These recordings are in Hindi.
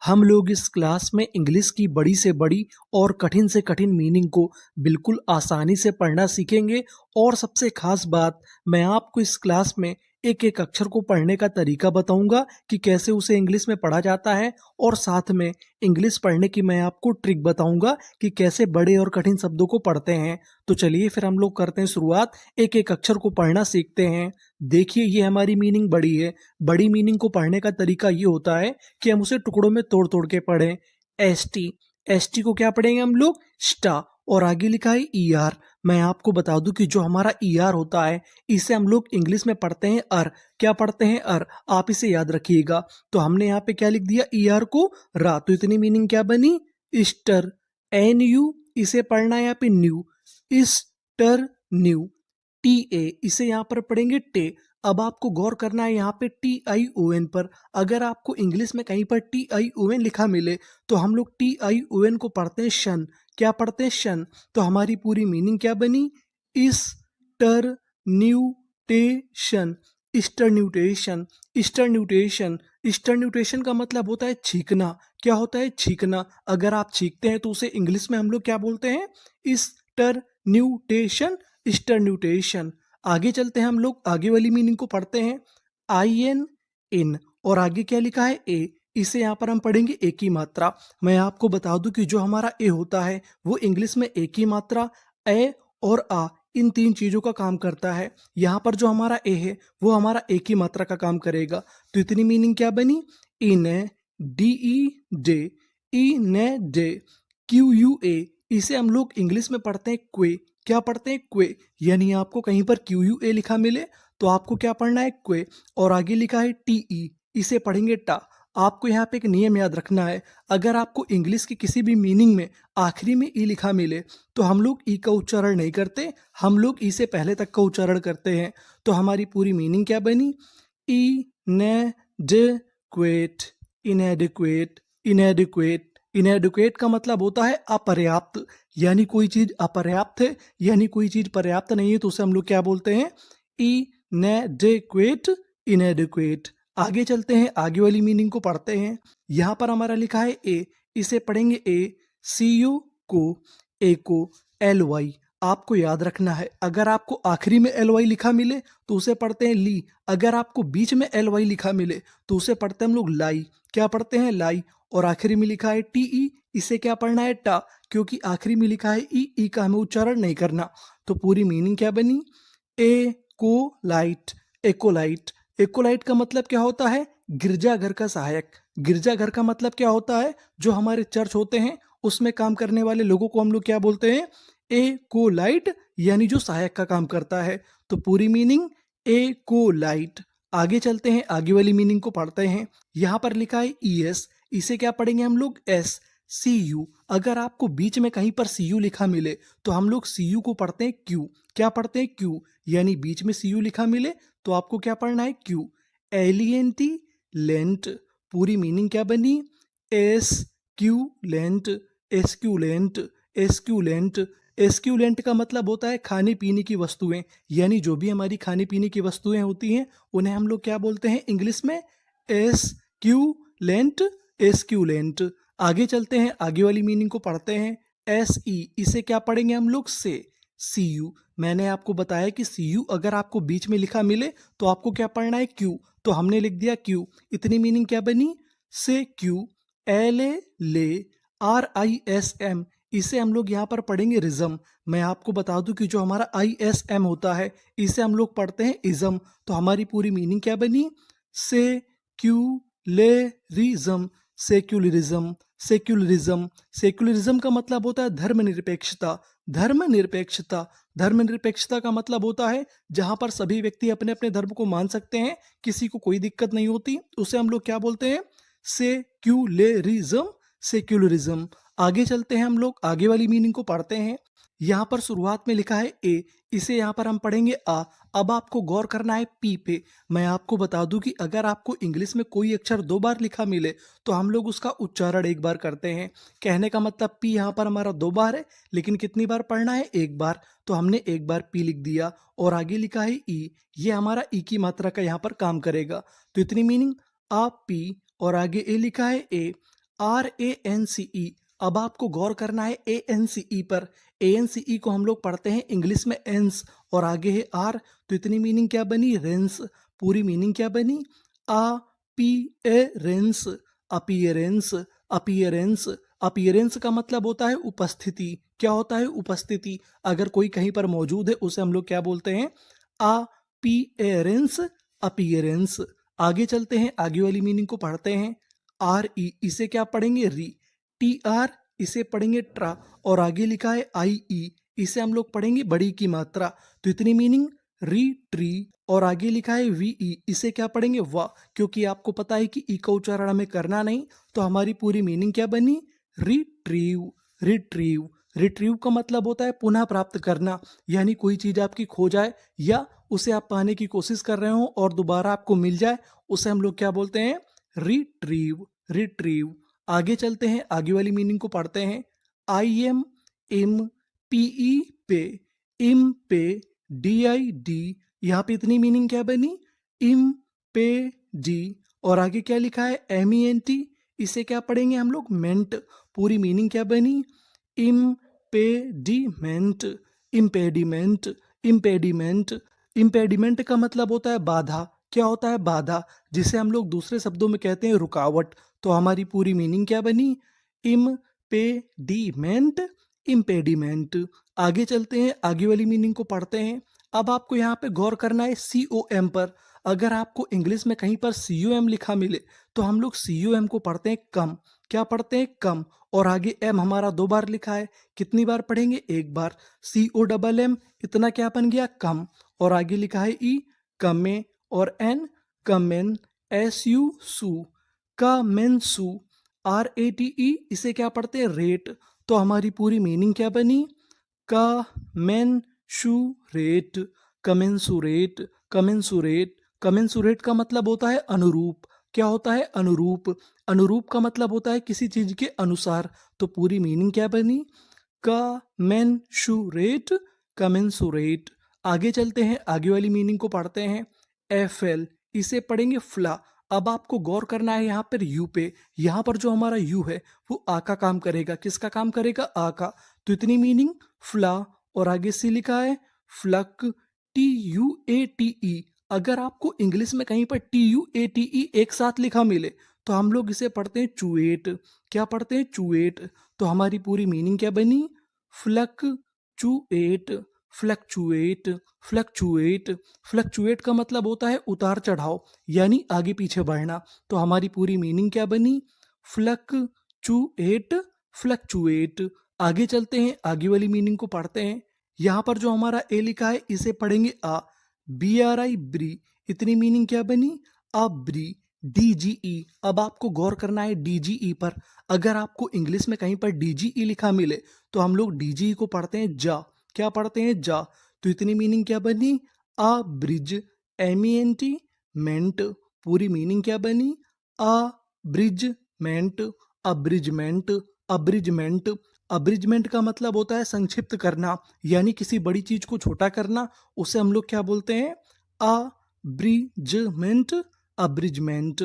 हम लोग इस क्लास में इंग्लिश की बड़ी से बड़ी और कठिन से कठिन मीनिंग को बिल्कुल आसानी से पढ़ना सीखेंगे। और सबसे खास बात, मैं आपको इस क्लास में एक एक अक्षर को पढ़ने का तरीका बताऊंगा कि कैसे उसे इंग्लिश में पढ़ा जाता है। और साथ में इंग्लिश पढ़ने की मैं आपको ट्रिक बताऊंगा कि कैसे बड़े और कठिन शब्दों को पढ़ते हैं। तो चलिए फिर हम लोग करते हैं शुरुआत, एक एक अक्षर को पढ़ना सीखते हैं। देखिए, ये हमारी मीनिंग बड़ी है। बड़ी मीनिंग को पढ़ने का तरीका ये होता है कि हम उसे टुकड़ों में तोड़ तोड़ के पढ़ें। एस टी, एस टी को क्या पढ़ेंगे हम लोग? स्टा। और आगे लिखा है ई आर। मैं आपको बता दूं कि जो हमारा ई आर होता है, इसे हम लोग इंग्लिश में पढ़ते हैं अर। क्या पढ़ते हैं? अर। आप इसे याद रखिएगा। तो हमने यहाँ पे क्या लिख दिया? ई आर को रा। तो इतनी मीनिंग क्या बनी? ईस्टर। एन यू, इसे पढ़ना है यहाँ पे new. Easter new. T A, इसे यहाँ पर पढ़ेंगे टे। अब आपको गौर करना है यहाँ पे टी आई ओ एन पर। अगर आपको इंग्लिश में कहीं पर टी आई ओ एन लिखा मिले तो हम लोग टी आई ओ एन को पढ़ते हैं शन। क्या पढ़ते हैं? शन। तो हमारी पूरी मीनिंग क्या बनी? Easter nutation. Easter nutation. Easter nutation. Easter nutation का मतलब होता है छींकना। क्या होता है? छींकना। अगर आप छींकते हैं तो उसे इंग्लिश में हम लोग क्या बोलते हैं? Easter nutation. Easter nutation. आगे चलते हैं, हम लोग आगे वाली मीनिंग को पढ़ते हैं। आई एन, इन। और आगे क्या लिखा है? ए। इसे यहाँ पर हम पढ़ेंगे एक ही मात्रा। मैं आपको बता दूं कि जो हमारा ए होता है वो इंग्लिश में एक ही मात्रा ए और आ, इन तीन चीजों का काम करता है। यहाँ पर जो हमारा ए है वो हमारा एक ही मात्रा का काम करेगा। तो इतनी मीनिंग क्या बनी? इन ए, डी ई डे। ई ने डे। क्यू यू ए, इसे हम लोग इंग्लिश में पढ़ते हैं क्वे। क्या पढ़ते हैं? क्वे। यानी आपको कहीं पर क्यू यू ए लिखा मिले तो आपको क्या पढ़ना है? क्वे। और आगे लिखा है टी ई, इसे पढ़ेंगे टा। आपको यहाँ पे एक नियम याद रखना है। अगर आपको इंग्लिश की किसी भी मीनिंग में आखिरी में ई लिखा मिले तो हम लोग ई का उच्चारण नहीं करते, हम लोग ई से पहले तक का उच्चारण करते हैं। तो हमारी पूरी मीनिंग क्या बनी? इनएडेक्वेट। इनएडिक्वेट। इनएडिक्वेट। इनएडिक्वेट का मतलब होता है अपर्याप्त। यानी कोई चीज अपर्याप्त है, यानी कोई चीज पर्याप्त नहीं है, तो उसे हम लोग क्या बोलते हैं? इनएडेक्वेट। इनएडिक्वेट। आगे चलते हैं, आगे वाली मीनिंग को पढ़ते हैं। यहां पर हमारा लिखा है ए। इसे पढ़ेंगे ए। सी यू को, ए को एल वाई। आपको याद रखना है, अगर आपको आखिरी में एल वाई लिखा मिले तो उसे पढ़ते हैं ली। अगर आपको बीच में एल वाई लिखा मिले तो उसे पढ़ते हैं हम लोग लाई। क्या पढ़ते हैं? लाई। और आखिरी में लिखा है टी ई, इसे क्या पढ़ना है? टा। क्योंकि आखिरी में लिखा है ई, ई का हमें उच्चारण नहीं करना। तो पूरी मीनिंग क्या बनी? एकोलाइट। एकोलाइट। एकोलाइट का मतलब क्या होता है? गिरजाघर का सहायक। गिरजाघर का मतलब क्या होता है? जो हमारे चर्च होते हैं उसमें काम करने वाले लोगों को हम लोग क्या बोलते हैं? एकोलाइट। यानी जो सहायक का काम करता है। तो पूरी मीनिंग एकोलाइट। आगे चलते हैं, आगे वाली मीनिंग को पढ़ते हैं। यहां पर लिखा है ई एस, इसे क्या पढ़ेंगे हम लोग? एस। सी यू, अगर आपको बीच में कहीं पर सी यू लिखा मिले तो हम लोग सी यू को पढ़ते हैं क्यू। क्या पढ़ते हैं? क्यू। यानी बीच में सी यू लिखा मिले तो आपको क्या पढ़ना है? क्यू। एलियंटी लेंट। पूरी मीनिंग क्या बनी? Esculent. Esculent. Esculent. Esculent का मतलब होता है खाने पीने की वस्तुएं। यानी जो भी हमारी खाने पीने की वस्तुएं होती हैं उन्हें हम लोग क्या बोलते हैं इंग्लिश में? एस्क्यूलेंट। एस्क्यूलेंट। आगे चलते हैं, आगे वाली मीनिंग को पढ़ते हैं। एस ई, इसे क्या पढ़ेंगे हम लोग? से। सी यू, मैंने आपको बताया कि सी यू अगर आपको बीच में लिखा मिले तो आपको क्या पढ़ना है? क्यू। तो हमने लिख दिया क्यू। इतनी मीनिंग क्या बनी? से क्यू। एल ए ले। आर आई एस एम, इसे हम लोग यहाँ पर पढ़ेंगे रिज्म। मैं आपको बता दूं कि जो हमारा आई एस एम होता है इसे हम लोग पढ़ते हैं इज्म। तो हमारी पूरी मीनिंग क्या बनी? सेक्युलरिज्म। सेक्युलरिज्म। सेक्युलरिज्म। सेक्युलरिज्म का मतलब होता है धर्मनिरपेक्षता। धर्मनिरपेक्षता। धर्मनिरपेक्षता का मतलब होता है जहां पर सभी व्यक्ति अपने अपने धर्म को मान सकते हैं, किसी को कोई दिक्कत नहीं होती, उसे हम लोग क्या बोलते हैं? सेक्युलरिज्म। सेक्युलरिज्म। आगे चलते हैं, हम लोग आगे वाली मीनिंग को पढ़ते हैं। यहाँ पर शुरुआत में लिखा है ए, इसे यहाँ पर हम पढ़ेंगे आ। अब आपको गौर करना है पी पे। मैं आपको बता दूं कि अगर आपको इंग्लिश में कोई अक्षर दो बार लिखा मिले तो हम लोग उसका उच्चारण एक बार करते हैं। कहने का मतलब पी यहाँ पर हमारा दो बार है, लेकिन कितनी बार पढ़ना है? एक बार। तो हमने एक बार पी लिख दिया। और आगे लिखा है ई, ये हमारा ई की मात्रा का यहाँ पर काम करेगा। तो इतनी मीनिंग आ पी। और आगे ए लिखा है ए। RANCE। अब आपको गौर करना है ANCE पर। ANCE को हम लोग पढ़ते हैं इंग्लिश में एंस और आगे है आर, तो इतनी मीनिंग क्या बनी? रेंस। पूरी मीनिंग क्या बनी? Appearance, appearance, appearance. अपीयरेंस का मतलब होता है उपस्थिति। क्या होता है? उपस्थिति। अगर कोई कहीं पर मौजूद है उसे हम लोग क्या बोलते हैं? Appearance, appearance. आगे चलते हैं, आगे वाली मीनिंग को पढ़ते हैं। RE, इसे क्या पढ़ेंगे? री। TR, इसे पढ़ेंगे ट्रा, और आगे लिखा है IE, इसे हम लोग पढ़ेंगे बड़ी की मात्रा। तो इतनी मीनिंग री, और आगे लिखा है VE, इसे क्या पढ़ेंगे? वा। क्योंकि आपको पता है कि ई का उच्चारण हमें करना नहीं, तो हमारी पूरी मीनिंग क्या बनी? Retrieve, retrieve. रिट्रीव का मतलब होता है पुनः प्राप्त करना, यानी कोई चीज आपकी खो जाए या उसे आप पाने की कोशिश कर रहे हो और दोबारा आपको मिल जाए, उसे हम लोग क्या बोलते हैं? Retrieve, retrieve. आगे चलते हैं, आगे वाली मीनिंग को पढ़ते हैं। IM, इम, PE पे, इम पे, DID, यहाँ पे इतनी मीनिंग क्या बनी? इम पे डी, और आगे क्या लिखा है? MENT, इसे क्या पढ़ेंगे हम लोग? मेंट। पूरी मीनिंग क्या बनी? Impediment, impediment, impediment. इम्पेडिमेंट का मतलब होता है बाधा। क्या होता है? बाधा, जिसे हम लोग दूसरे शब्दों में कहते हैं रुकावट। तो हमारी पूरी मीनिंग क्या बनी? Impediment, impediment. आगे चलते हैं, आगे वाली मीनिंग को पढ़ते हैं। अब आपको यहाँ पे गौर करना है COM पर। अगर आपको इंग्लिश में कहीं पर COM लिखा मिले तो हम लोग COM को पढ़ते हैं कम। क्या पढ़ते हैं? कम। और आगे M हमारा 2 बार लिखा है, कितनी बार पढ़ेंगे? 1 बार। COMM, इतना क्या बन गया? कम। और आगे लिखा है E, कमे, और N, कमेन, SU, सू, कमेंसू, RATE, इसे क्या पढ़ते हैं? रेट। तो हमारी पूरी मीनिंग क्या बनी? Commensurate, commensurate, commensurate. कमेंसुरेट का मतलब होता है अनुरूप। क्या होता है? अनुरूप। अनुरूप का मतलब होता है किसी चीज के अनुसार। तो पूरी मीनिंग क्या बनी? Commensurate, commensurate. आगे चलते हैं, आगे वाली मीनिंग को पढ़ते हैं। FL, इसे पढ़ेंगे फ्ला। अब आपको गौर करना है यहाँ पर यू पे। यहाँ पर जो हमारा यू है वो आ का काम करेगा। किसका काम करेगा? आ का। तो इतनी मीनिंग फ्ला, और आगे से लिखा है फ्लक, TUATE। अगर आपको इंग्लिश में कहीं पर TUATE एक साथ लिखा मिले तो हम लोग इसे पढ़ते हैं चुएट। क्या पढ़ते हैं? चुएट। तो हमारी पूरी मीनिंग क्या बनी? Fluctuate, fluctuate, fluctuate. Fluctuate का मतलब होता है उतार चढ़ाव, यानी आगे पीछे बढ़ना। तो हमारी पूरी मीनिंग क्या बनी? Fluctuate, fluctuate. आगे चलते हैं, आगे वाली मीनिंग को पढ़ते हैं। यहाँ पर जो हमारा ए लिखा है इसे पढ़ेंगे आ, BRI, ब्री। इतनी मीनिंग क्या बनी? अब्री। DGE, अब आपको गौर करना है DGE पर। अगर आपको इंग्लिश में कहीं पर DGE लिखा मिले तो हम लोग DGE को पढ़ते हैं जा। क्या पढ़ते हैं? जा। तो इतनी मीनिंग क्या बनी? अ ब्रिज, MENT, मेंट। पूरी मीनिंग क्या बनी? अ ब्रिज मेंट, अब्रिजमेंट, अब्रिजमेंट। अब्रिजमेंट का मतलब होता है संक्षिप्त करना, यानी किसी बड़ी चीज को छोटा करना। उसे हम लोग क्या बोलते हैं? अब्रिजमेंट, अब्रिजमेंट।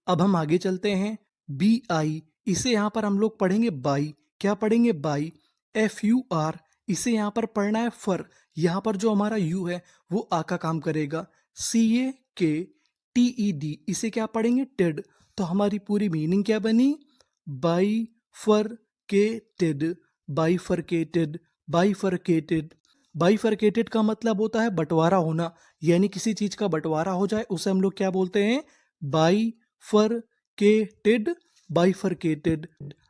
अब हम आगे चलते हैं। BI, इसे यहाँ पर हम लोग पढ़ेंगे बाई। क्या पढ़ेंगे? बाई। FUR, इसे यहाँ पर पढ़ना है फर। यहाँ पर जो हमारा यू है वो आ का काम करेगा। CATED, इसे क्या पढ़ेंगे? टेड। तो हमारी पूरी मीनिंग क्या बनी? Bifurcated, bifurcated, bifurcated. बाइफरकेटेड का मतलब होता है बंटवारा होना, यानी किसी चीज का बंटवारा हो जाए उसे हम लोग क्या बोलते हैं? Bifurcated, bifurcated.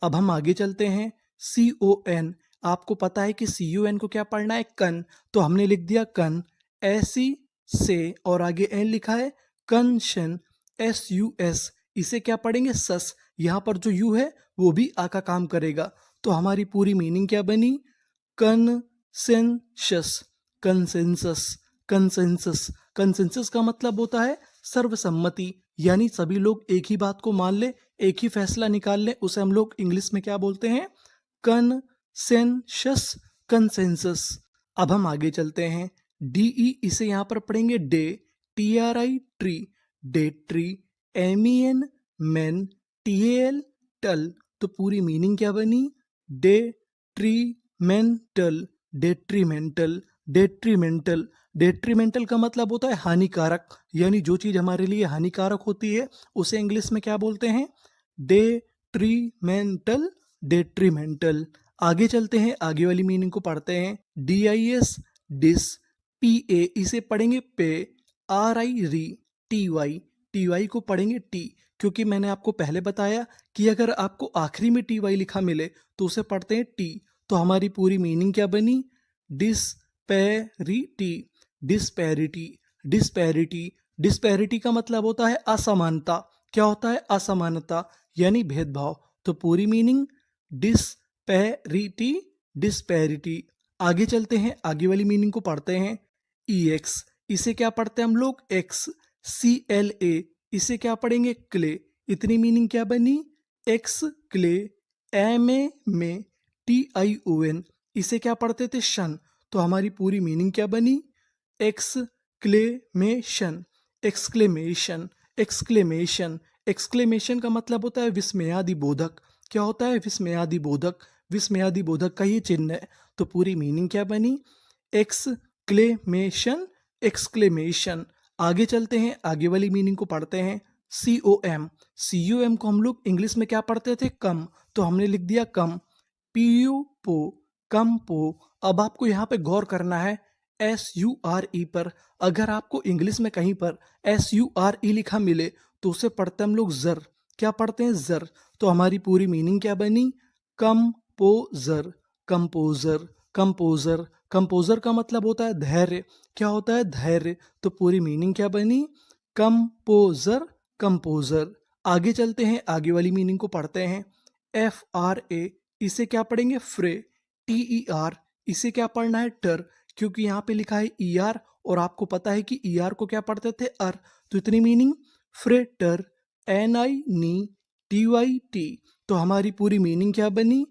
अब हम आगे चलते हैं। CON, आपको पता है कि CON को क्या पढ़ना है? कन। तो हमने लिख दिया कन, ऐसी से, और आगे एन लिखा है कंशन, SUS, इसे क्या पढ़ेंगे? सस। यहाँ पर जो यू है वो भी आ का काम करेगा। तो हमारी पूरी मीनिंग क्या बनी? कंसेंशस, कंसेंसस, कंसेंसस। कंसेंसस का मतलब होता है सर्वसम्मति, यानी सभी लोग एक ही बात को मान ले, एक ही फैसला निकाल ले, उसे हम लोग इंग्लिश में क्या बोलते हैं? कंसेंशस, कंसेंसस। अब हम आगे चलते हैं। DE, इसे यहाँ पर पढ़ेंगे day, TRI, tree, day tree. MEN, main, TAL, टल। तो पूरी मीनिंग क्या बनी? Detrimental, detrimental, detrimental. डेट्रीमेंटल का मतलब होता है हानिकारक, यानी जो चीज़ हमारे लिए हानिकारक होती है उसे इंग्लिश में क्या बोलते हैं? Detrimental, detrimental. आगे चलते हैं, आगे वाली मीनिंग को पढ़ते हैं। DIS, डिस, PA इसे पढ़ेंगे पे, RI री, TY को पढ़ेंगे टी, क्योंकि मैंने आपको पहले बताया कि अगर आपको आखिरी में TY लिखा मिले तो उसे पढ़ते हैं टी। तो हमारी पूरी मीनिंग क्या बनी? Disparity, disparity, disparity. डिस्पैरिटी का मतलब होता है असमानता। क्या होता है? असमानता, यानी भेदभाव। तो पूरी मीनिंग डिस्पैरिटी, डिस्पैरिटी। आगे चलते हैं, आगे वाली मीनिंग को पढ़ते हैं। EX इसे क्या पढ़ते हैं हम लोग? एक्स। CLA इसे क्या पढ़ेंगे? क्ले। इतनी मीनिंग क्या बनी? X clay. MA में, TION इसे क्या पढ़ते थे? शन। तो हमारी पूरी मीनिंग क्या बनी? Exclamation, exclamation, exclamation. एक्सक्लेमेशन का मतलब होता है विस्मयादि बोधक। क्या होता है? विस्मयादि बोधक। विस्मयादि बोधक का ये चिन्ह है। तो पूरी मीनिंग क्या बनी? Exclamation, exclamation. आगे चलते हैं, आगे वाली मीनिंग को पढ़ते हैं। COM, COM को हम लोग इंग्लिश में क्या पढ़ते थे? कम। तो हमने लिख दिया कम। PU पो, कम पो। अब आपको यहाँ पे गौर करना है SURE पर। अगर आपको इंग्लिश में कहीं पर SURE लिखा मिले तो उसे पढ़ते हम लोग जर। क्या पढ़ते हैं? जर। तो हमारी पूरी मीनिंग क्या बनी? Composer, composer, composer. कंपोजर का मतलब होता है धैर्य। क्या होता है? धैर्य। तो पूरी मीनिंग क्या बनी? Composer, composer. आगे चलते हैं, आगे वाली मीनिंग को पढ़ते हैं। FRA इसे क्या पढ़ेंगे? फ्रे। TER इसे क्या पढ़ना है? टर, क्योंकि यहाँ पे लिखा है ER और आपको पता है कि ER को क्या पढ़ते थे? अर। तो इतनी मीनिंग फ्रेटर, NI नी, TYT। तो हमारी पूरी मीनिंग क्या बनी?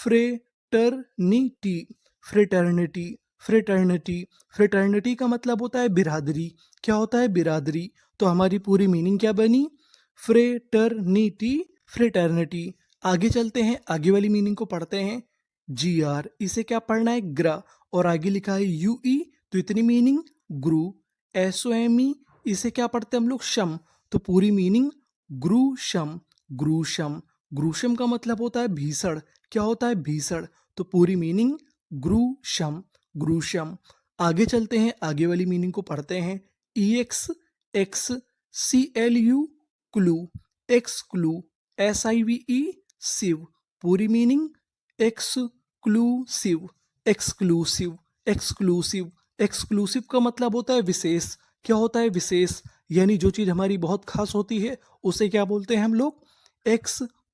Fraternity, fraternity, fraternity. फ्रेटर्निटी का मतलब होता है बिरादरी। क्या होता है? बिरादरी। तो हमारी पूरी मीनिंग क्या बनी? Fraternity, fraternity. आगे चलते हैं, आगे वाली मीनिंग को पढ़ते हैं। GR इसे क्या पढ़ना है? ग्रा, और आगे लिखा है UE। तो इतनी मीनिंग गुरु। SOME इसे क्या पढ़ते हैं हम लोग? शम। तो पूरी मीनिंग ग्रुशम, ग्रुशम। ग्रुशम का मतलब होता है भीषण। क्या होता है? भीषण। तो पूरी मीनिंग ग्रुशम, ग्रुशम। आगे चलते हैं, आगे वाली मीनिंग को पढ़ते हैं। EX, एक्स, CLU क्लू, एक्सक्लू, SIVE शिव। पूरी meaning exclusive, exclusive, exclusive. Exclusive का मतलब होता है विशेष। क्या होता है? विशेष, यानी जो चीज़ हमारी बहुत खास होती है उसे क्या बोलते हैं हम लोग?